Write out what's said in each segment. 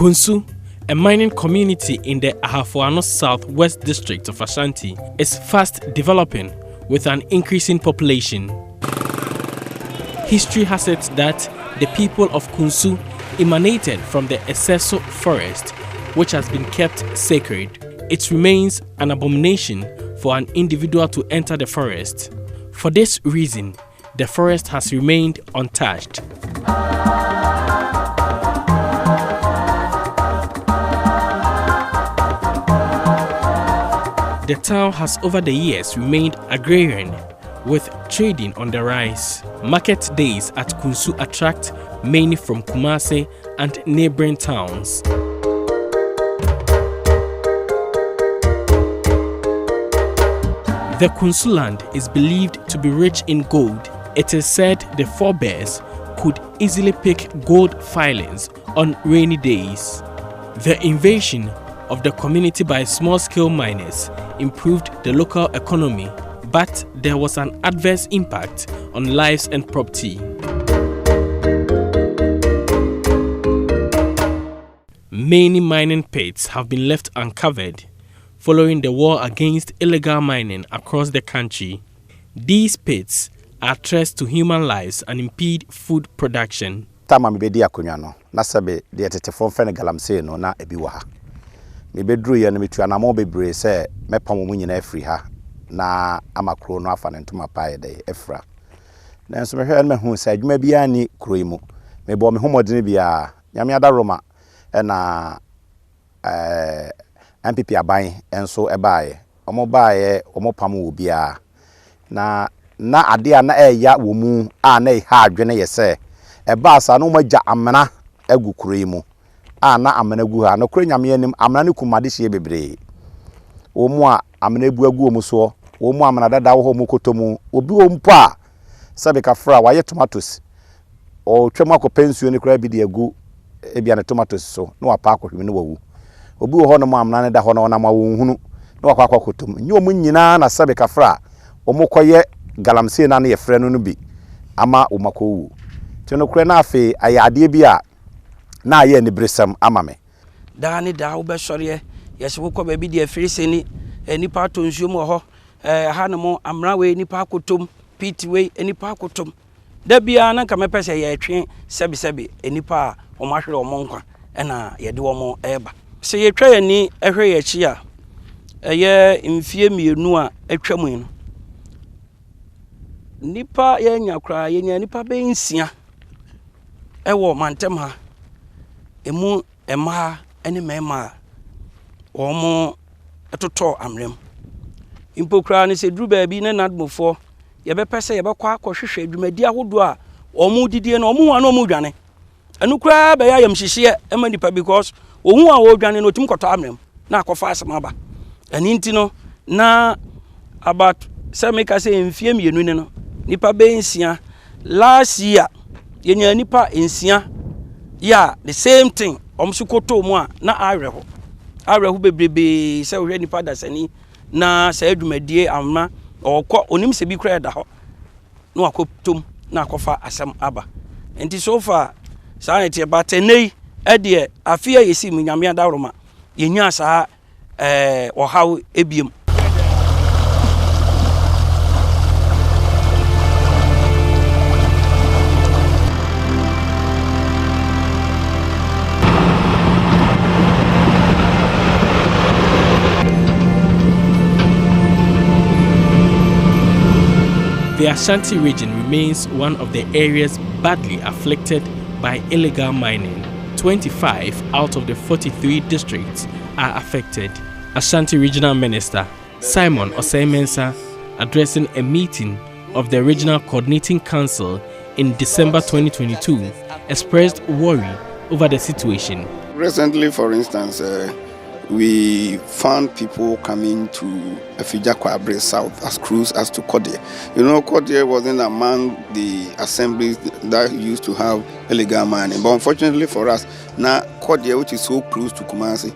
Kunsu, a mining community in the Ahafoano Southwest district of Ashanti, is fast developing with an increasing population. History has it that the people of Kunsu emanated from the Eseso forest, which has been kept sacred. It remains an abomination for an individual to enter the forest. For this reason, the forest has remained untouched. The town has over the years remained agrarian, with trading on the rise. Market days at Kunsu attract many from Kumasi and neighboring towns. The Kunsu land is believed to be rich in gold. It is said the forebears could easily pick gold filings on rainy days. The invasion of the community by small-scale miners improved the local economy, but there was an adverse impact on lives and property. Many mining pits have been left uncovered following the war against illegal mining across the country. These pits are threats to human lives and impede food production. Tama mibedi akonya no na sebe de tetefon fe ne galamsey no na ebi wa ha. Mebedru ye no metu anamo bebre se mepam mu nyina afri ha na amakro no afa ne ntoma pae de efra. Nanso mehwe no mehu se adwuma bia ni kroi mu. Mebo me homodene bia nyame ada roma na MPP aban enso ebaaye omo baaye omo pam wo bia na ade a na eya wo mu a na ha adwene yese eba asa no magya amena agu kroi mu a na amena gu ha no kro nyame anim amena ne kumade hye bebre wo mu a amena bu agu wo mu so wo mu amena dada wo ho mu kotomu obi wo mpo a sabe ka fra waye tomatoes o twem akopensuo ne kra bi de agu ebia ne tomatoes so no apa akohweme ne wawu obi wo ho no mu amena ne da ho no na ma wo hunu no akwa kotom nyi omu nyina na sabe ka fra omokoye galamsey na ye frɛ no bi ama omakowu tino kure na afi ayade bi a na aye ni bresam ama me da ni da wo be sɔre yesi wo kɔ ba bi de afiri seni nipa to nsuo mu hɔ ha no mo amra we nipa akotom pit we nipa akotom da bia na ka mepɛ ye twe sebi nipa a ɔmahwere ɔmo nkwa na ye de ɔmo eba se ye twa yani ehwe ye chi a eye mfie mienu a atwa mu no nipa ye nya kra ye nya nipa be nsia ewo mantem ha emu ema ene mema omo etoto amrem impokra ne se duru ba bi ne nadmofo ye be pese ye be kwa akohwehwe adwumadi ahodo a omo didie no omo hu na omo dwane enu kra ba ya yam hyehye ema nipa because ohu a wo dwane no tim koto amrem na akofa asem aba ani nti no na about se me ka se mfie mienu ne no nipa be nsia last year ye nya nipa nsia ya the same thing omsu koto mu a na areho bebrebe se wo hwe nipa dasani na se adwumadie amna okọ onim se bi kra da ho na akotom na akofa asem aba enti so far sanity batenei ede afia yesi mu nyame adaroma yenya saa ohaw ebiem. The Ashanti region remains one of the areas badly afflicted by illegal mining. 25 out of the 43 districts are affected. Ashanti Regional Minister Simon Osei-Mensah, addressing a meeting of the Regional Coordinating Council in December 2022, expressed worry over the situation. Recently, for instance, we found people coming to Afija Kwabre South as close as to Kodie. You know, Kodie wasn't among the assemblies that used to have illegal mining. But unfortunately for us, now Kodia, which is so close to Kumasi,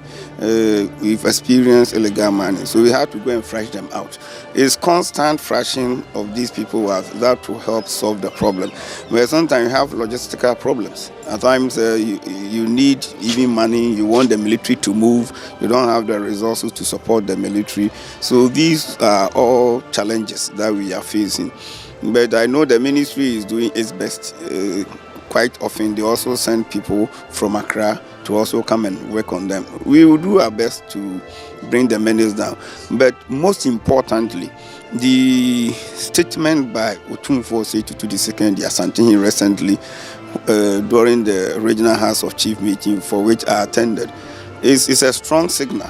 we've experienced illegal mining. So we had to go and fresh them out. It's constant freshing of these people that will help solve the problem. But sometimes you have logistical problems. At times you need even money, you want the military to move, you don't have the resources to support the military. So these are all challenges that we are facing. But I know the ministry is doing its best. Quite often they also send people from Accra to also come and work on them. We will do our best to bring the menace down. But most importantly, the statement by Otumfuo Osei-Tutu II, the Asantehene, recently during the Regional House of Chief meeting, for which I attended, is a strong signal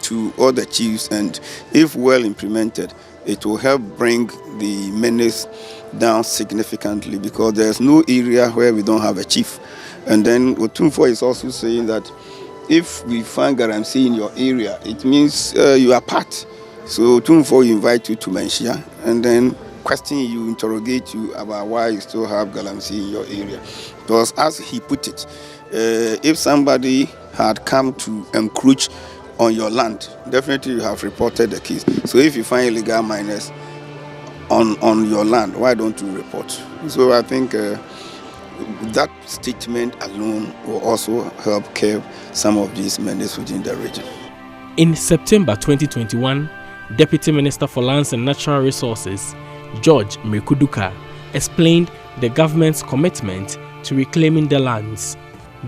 to all the chiefs, and if well implemented, it will help bring the menace down significantly, because there's no area where we don't have a chief. And then Otumfuo is also saying that if we find Galamsey in your area, it means you are part. So Otumfuo invite you to Menchia and then question you, interrogate you about why you still have Galamsey in your area. Because as he put it, if somebody had come to encroach on your land, definitely you have reported the case. So if you find illegal miners on your land, why don't you report? So I think that statement alone will also help curb some of these menaces within the region. In September 2021, Deputy Minister for Lands and Natural Resources, George Mekuduka, explained the government's commitment to reclaiming the lands.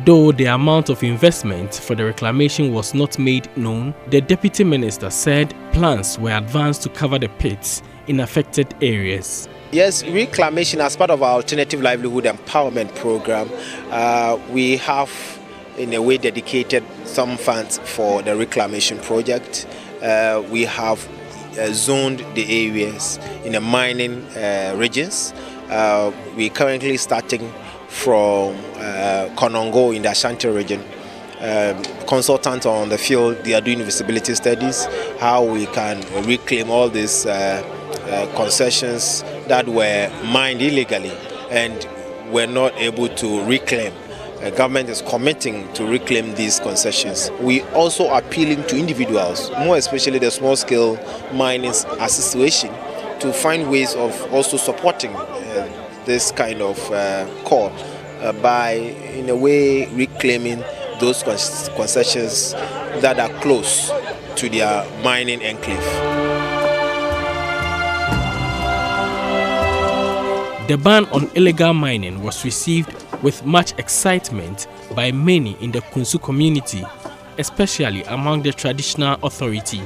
Though the amount of investment for the reclamation was not made known, the Deputy Minister said plans were advanced to cover the pits in affected areas. Yes, reclamation as part of our alternative livelihood empowerment program, we have in a way dedicated some funds for the reclamation project. We have zoned the areas in the mining regions. We're currently starting from Konongo in the Ashanti region. Consultants on the field, they are doing visibility studies, how we can reclaim all these concessions that were mined illegally and were not able to reclaim. The government is committing to reclaim these concessions. We also appealing to individuals, more especially the small-scale mining association, to find ways of also supporting this kind of call by, in a way, reclaiming those concessions that are close to their mining enclave. The ban on illegal mining was received with much excitement by many in the Kunsu community, especially among the traditional authority.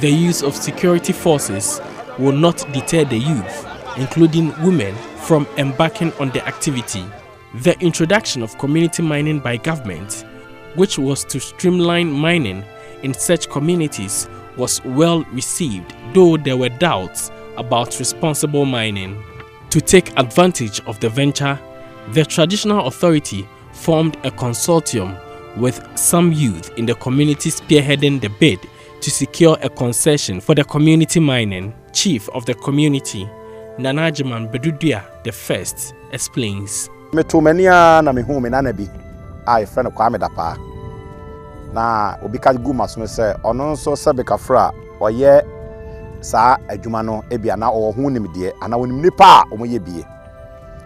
The use of security forces will not deter the youth, including women, from embarking on the activity. The introduction of community mining by government, which was to streamline mining in such communities, was well received, though there were doubts about responsible mining. To take advantage of the venture, the traditional authority formed a consortium with some youth in the community spearheading the bid to secure a concession for the community mining. Chief of the community, Nanajiman Bedudia I, explains. Metumania na mihumi na nabi a friend Kwame Dapa na obika gu maso se ono nso se bekafra oye saa adwuma no ebia na oho nimde ana wonim nipa a omoye bie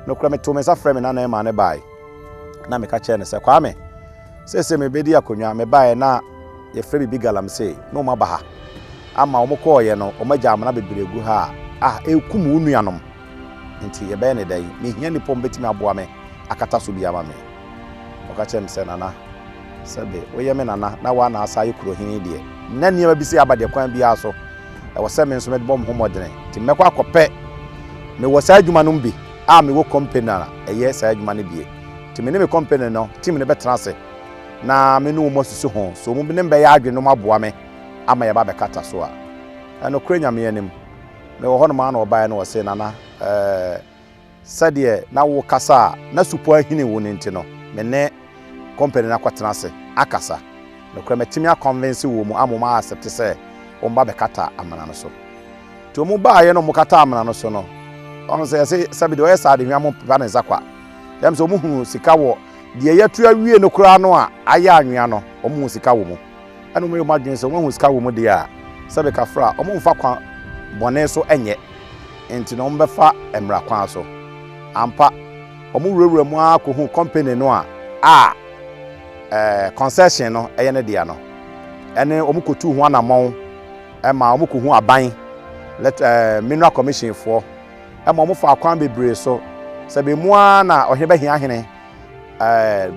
no kura metumesa frame na na ma ne bai na meka che ne se Kwame se me bedi akonwa me bai na ye frame bi Galamsey no ma ba ha ama omko ye no omaja amana bebregu ha ekum unuanom nti ye be ne dai me hia ni pom betimi aboa me akata so bia ma me oka che me se nana sebe we me nana na wa na asa ye kuro hini de na niam bi se abade kwan bia so e wo se me nso me bom homodene ti mekwa akopɛ me wo sa adwuma no bi me wo company na eye sa adwuma ne bie ti me ne me company no team ne betena se na me no mo susu ho so mo bi ne be ya adwe no maboa me ama ye ba be kata so a no kura nyame anim me wo hono ma na obae no wo se nana sade na wo kasa na supo ahini wo nti no me ne company na kwatena se akasa no kura metimi a convince wo mu amoma accept se wo mba be kata amana no so to mu ba ye no mu kata amana no so no ono se sabi de o yesa de hwam pa na zakwa dem so mu hu sika wo die yetu awie no kura no a aya anwea no omo sika wo mu eno mo madwen se won sika wo mu de a sebe kafra omo mfa kwa bone so enye enti no mbefa emra kwan so ampa omo wurawura mu akohu company no a concession no eye ne dia no ene omo kotu ho anamon ma omo kohu aban let mineral commission for ma omo fa akwan bebre so sebe mu na ohebe hia hene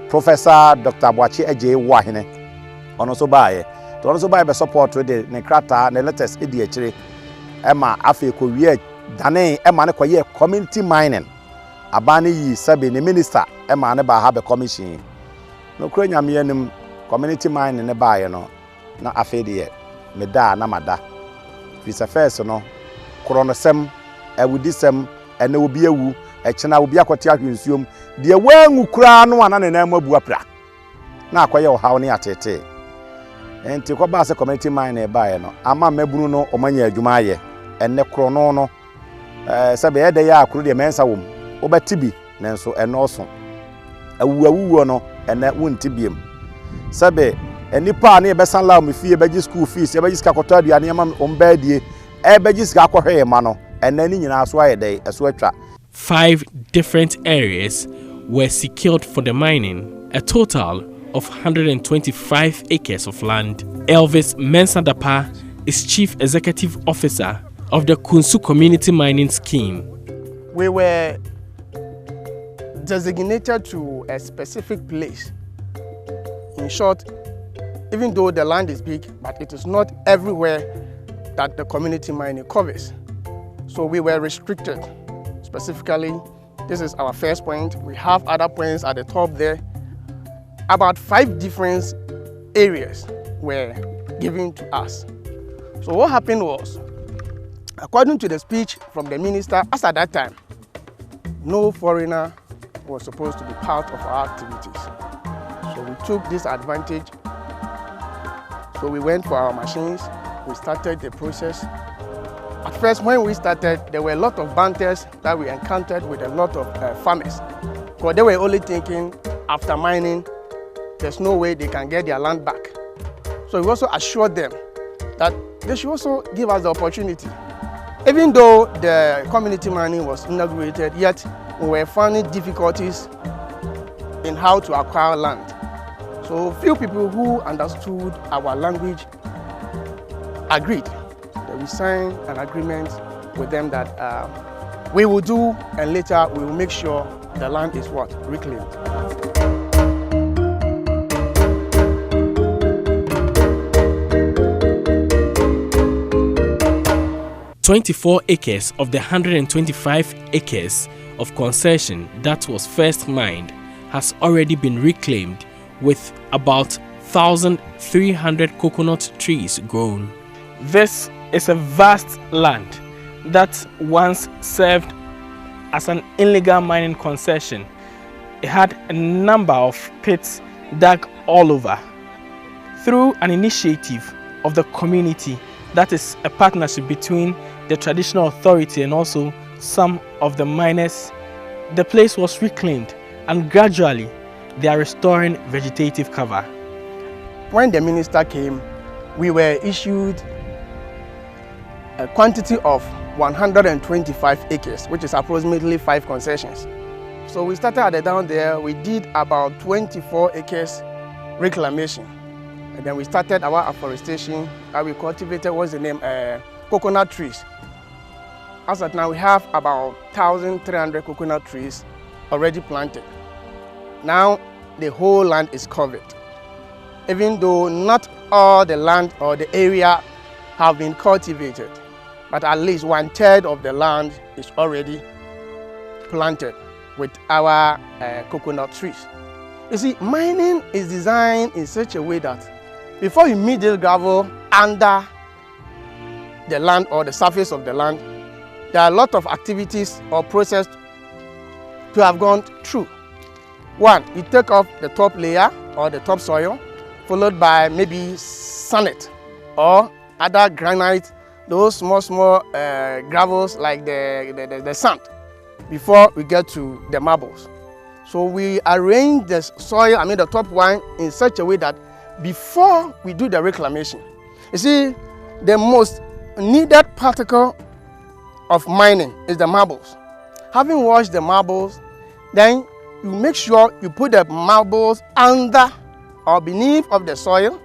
Professor Dr. Boachi Eje Wahine ono so baaye to ono so baaye be support de ne krata ne letters edi akire ema afi ko wie dane ema ne koye community mining abane yi sabe ne minister ema ne ba ha be commission no kro nyame yanim community mining ne baaye no na afi de me da na mada visa first no kronosem ewudisem ene obi awu echena obi akote ahwensuom de wangu kura no ana ne na mabu apra na akoye ohaw ne atete enti ko ba se community mine e baaye no ama mabunu no omanya adwuma aye enne krono no sebe ede ya akuru de mensa wom obetibi nenso enoso awuwo no enne wontibiem sebe enipa na ebesan la me fie beji school fees ebeji ska kota aduane ama ombaadie ebeji ska akɔhwe ma no enne ni nyina so aye dai eso atwa 5 different areas were secured for the mining, a total of 125 acres of land. Elvis Mensah-Dapaah is Chief Executive Officer of the Kunsu Community Mining Scheme. We were designated to a specific place. In short, even though the land is big, but it is not everywhere that the community mining covers. So we were restricted. Specifically, this is our first point. We have other points at the top there. About 5 different areas were given to us. So what happened was, according to the speech from the minister, as at that time, no foreigner was supposed to be part of our activities. So we took this advantage. So we went for our machines, we started the process. At first, when we started, there were a lot of banters that we encountered with a lot of farmers. Because they were only thinking, after mining, there's no way they can get their land back. So we also assured them that they should also give us the opportunity. Even though the community mining was inaugurated, yet we were finding difficulties in how to acquire land. So few people who understood our language agreed. We signed an agreement with them that we will do, and later we will make sure the land is what? Reclaimed. "24 acres of the 125 acres of concession that was first mined has already been reclaimed, with about 1,300 coconut trees grown." This is a vast land that once served as an illegal mining concession. It had a number of pits dug all over. Through an initiative of the community, that is a partnership between the traditional authority and also some of the miners, the place was reclaimed, and gradually they are restoring vegetative cover. When the minister came, we were issued a quantity of 125 acres, which is approximately 5 concessions. So we started at the down there, we did about 24 acres reclamation. And then we started our afforestation, and we cultivated, what's the name, coconut trees. As of now, we have about 1,300 coconut trees already planted. Now, the whole land is covered. Even though not all the land or the area have been cultivated, but at least 1/3 of the land is already planted with our coconut trees. You see, mining is designed in such a way that before you meet the gravel under the land or the surface of the land, there are a lot of activities or process to have gone through. One, you take off the top layer or the topsoil, followed by maybe sandstone or other granite, those small gravels like the sand, before we get to the marbles. So we arrange the soil, the top one, in such a way that before we do the reclamation, you see, the most needed particle of mining is the marbles. Having washed the marbles, then you make sure you put the marbles under or beneath of the soil,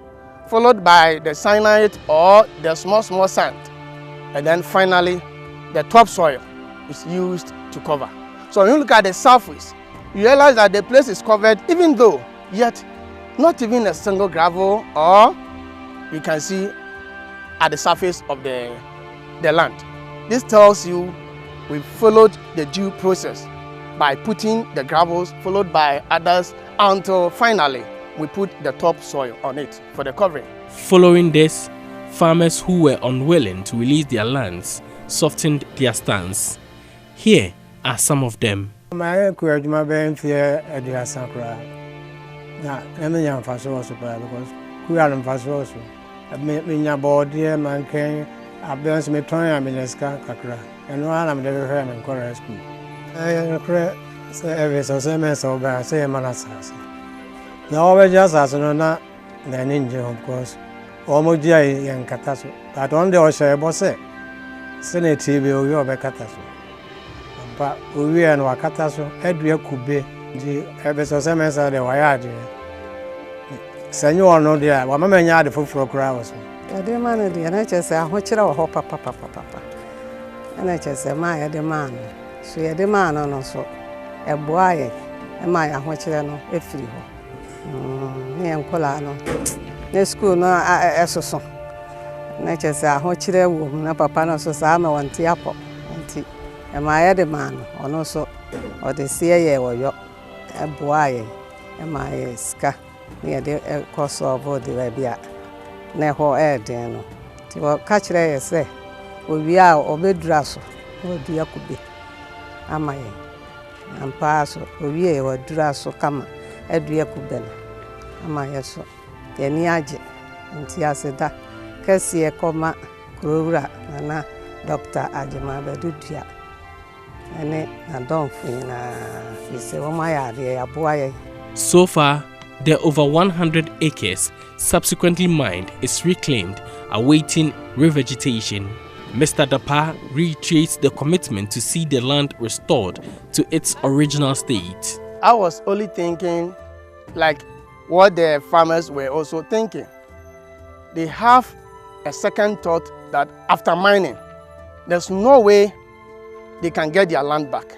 followed by the cyanide or the small sand. And then finally, the topsoil is used to cover. So when you look at the surface, you realize that the place is covered, even though yet not even a single gravel, or you can see at the surface of the land. This tells you we followed the due process by putting the gravels followed by others until finally we put the topsoil on it for the covering. Following this, farmers who were unwilling to release their lands softened their stance. Here are some of them. My my being fear at the Asakra. Now, I'm a young fast also because we are in fast also. I mean, your body, man, can I've been some time in a Kakra, and while I'm never heard in Korea school. I say every so same so bad, say Manasas. Now, always just as an honor, the ninja, of course, almost Jay and Katasu, but on the Osha Bosse, Senate TV or your Katasu. But we are in Wakatasu, Edwia Kube, the Ebesosemes are the Wayadi. Senor, no, dear, one man yard the food for crowds. I demand the NHS, which are papa. NHS, my demand. So you demand on also a boy, and my which are no, a free. Near Colano. No school, no, I so. NHS, which are woman, a papa, no, so I'm a one tiapo. And my other man, or also, or the CIA or your a boy, and my ska near the course of the Rabia. Neho air, Dano. To catch there, say, we are obey drasso, or dear could be. Am I? And pass, we or drasso come, a dear could am I so? The Niaje, and Tiaseda, Cassia, comma, Crura, Nana, Doctor Ajima Bedutia. So far, the over 100 acres subsequently mined is reclaimed, awaiting revegetation. Mr. Dapa reiterates the commitment to see the land restored to its original state. I was only thinking like what the farmers were also thinking. They have a second thought that after mining, there's no way they can get their land back.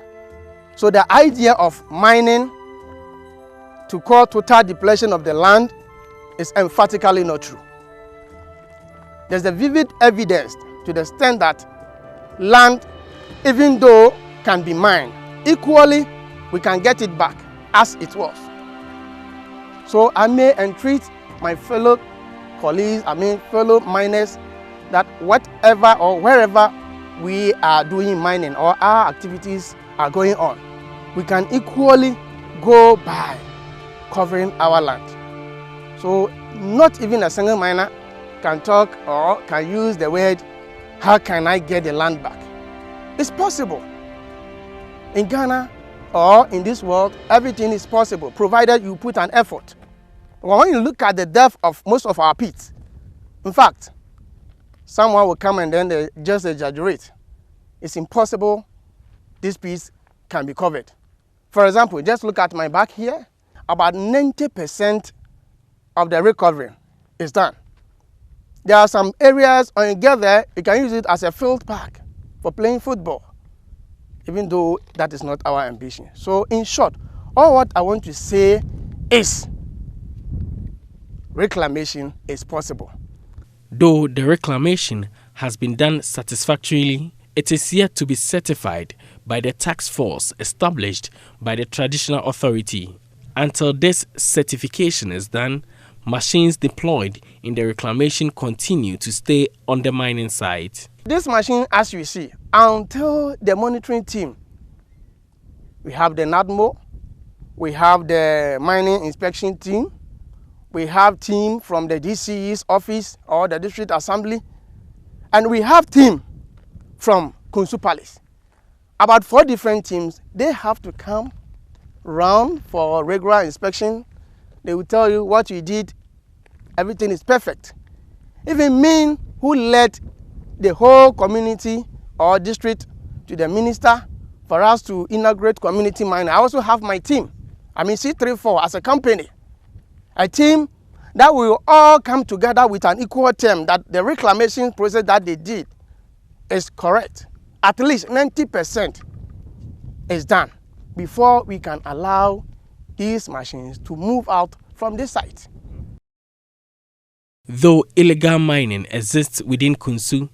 So the idea of mining to cause total depletion of the land is emphatically not true. There's a vivid evidence to the extent that land, even though can be mined, equally we can get it back as it was. So I may entreat my fellow colleagues, fellow miners, that whatever or wherever we are doing mining or our activities are going on, we can equally go by covering our land. So not even a single miner can talk or can use the word, how can I get the land back? It's possible. In Ghana or in this world, everything is possible, provided you put an effort. When you look at the depth of most of our pits, in fact, someone will come and then they just exaggerate. It's impossible this piece can be covered. For example, just look at my back here. About 90% of the recovery is done. There are some areas when you get there, you can use it as a field park for playing football, even though that is not our ambition. So in short, all what I want to say is reclamation is possible. Though the reclamation has been done satisfactorily, it is yet to be certified by the task force established by the traditional authority. Until this certification is done, machines deployed in the reclamation continue to stay on the mining site. This machine, as you see, until the monitoring team, we have the NADMO, we have the mining inspection team, we have team from the DCE's office or the district assembly, and we have team from Kunsu Palace. About 4 different teams, they have to come round for regular inspection. They will tell you what you did, everything is perfect. Even me, who led the whole community or district to the minister for us to inaugurate community mining, I also have my team. I mean C34 as a company, a team that will all come together with an equal term that the reclamation process that they did is correct. At least 90% is done before we can allow these machines to move out from this site. Though illegal mining exists within Kunsu,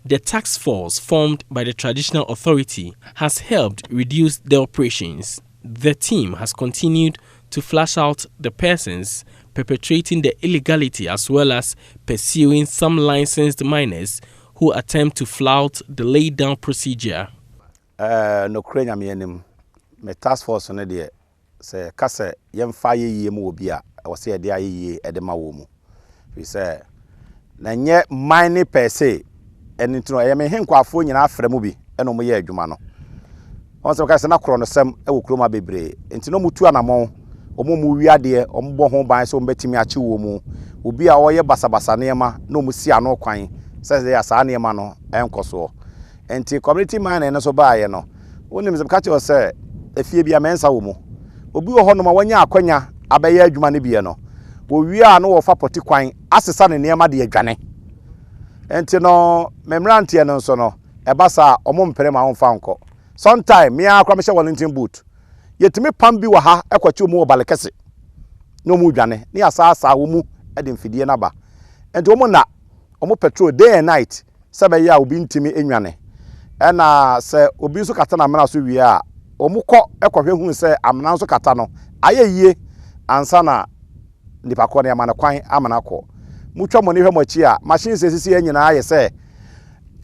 the task force formed by the traditional authority has helped reduce the operations. The team has continued to flush out the persons perpetrating the illegality as well as pursuing some licensed miners who attempt to flout the laid down procedure. No krenya me me task force no de se kase yemfa yeye mu obi a wo se de ayeye e de ma wo mu we say na nye mining per se enitino ye me henkwafo nyina afre mu bi eno mo ye adwuma no on se kase na kro no sem e wo kroma bebre entino mutu anamon omo mu wiade ombo ho ban se ombetimi achi wo mu obi a oye basabasa nema na omu si ano kwan se ya sa nema no enkoso enti community mining no so baaye no wonim se ka che se efie bia mensa wo mu obi wo ho no ma wanya akwanya abaye adwuma ne bie no wo wia no wo fa poti kwan asesa ne nema de adwane enti no memrantie no so no ebasa omo mpere ma wonfa nko sometime me akwa me hye Wellington boot yetimi pam bi wa ha ekwachi omu obalekese no mu dwane ne asasa wo mu e de mfidie na ba enti omo na omo petrol day and night sebe ya obi ntimi enwane e na se obi so kata na mena so wie a omo kọ ekwahwe hu se amena so kata no ayeyie ansa na nipa kọ ne amana kwan amana kọ mutwa mo ne hwe mo chi a machine sesisi anyina aye se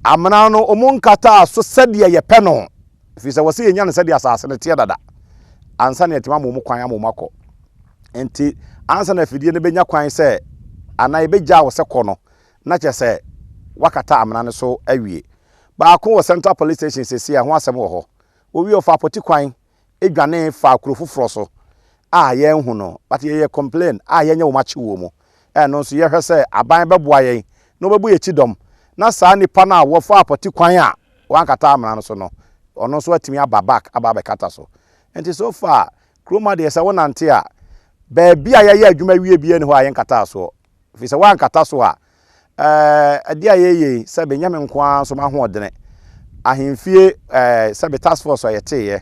amena no omo nkata so sede ye pẹ no fi se wose yenya no sede asase ne tie dada ansa na etima mo kwan amoma kọ enti ansa na fidie ne benya kwan se ana ebeja wo se kọ no na che se wakata amena ne so awie ba ko wo Central Police Station sesi a ho asem wo ho owi ofa poti kwan edwane fa krofoforo so a ye hu no but ye complain a ye nya wo machi wo mu no so ye hwe se aban beboa ye no bebu ye chidom na saa nipa na wo fa poti kwan a wankata amena no so no ono so atimi aba back aba be kata so enti so far kroma de se wonante a ba bia ye adwuma wie bia ne ho ayen kata so fi se wankata so a ade ayeye se be nyame nkoa so ma ho odene ahemfie se be task force ayete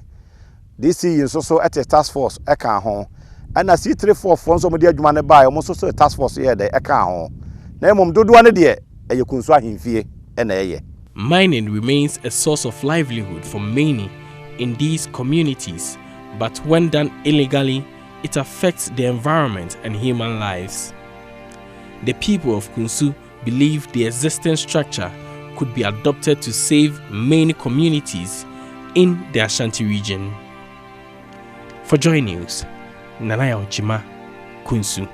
DC nso so at task force e kan ho ana C34 fo nso mo de adwuma ne ba mo so task force ye de e kan ho na emom dodoa ne de eye kunsu ahemfie e na eye. Mining remains a source of livelihood for many in these communities, but when done illegally, it affects the environment and human lives. The people of Kunsu believe the existing structure could be adopted to save many communities in the Ashanti region. For Joy News, Nanaya Ojima, Kunsu.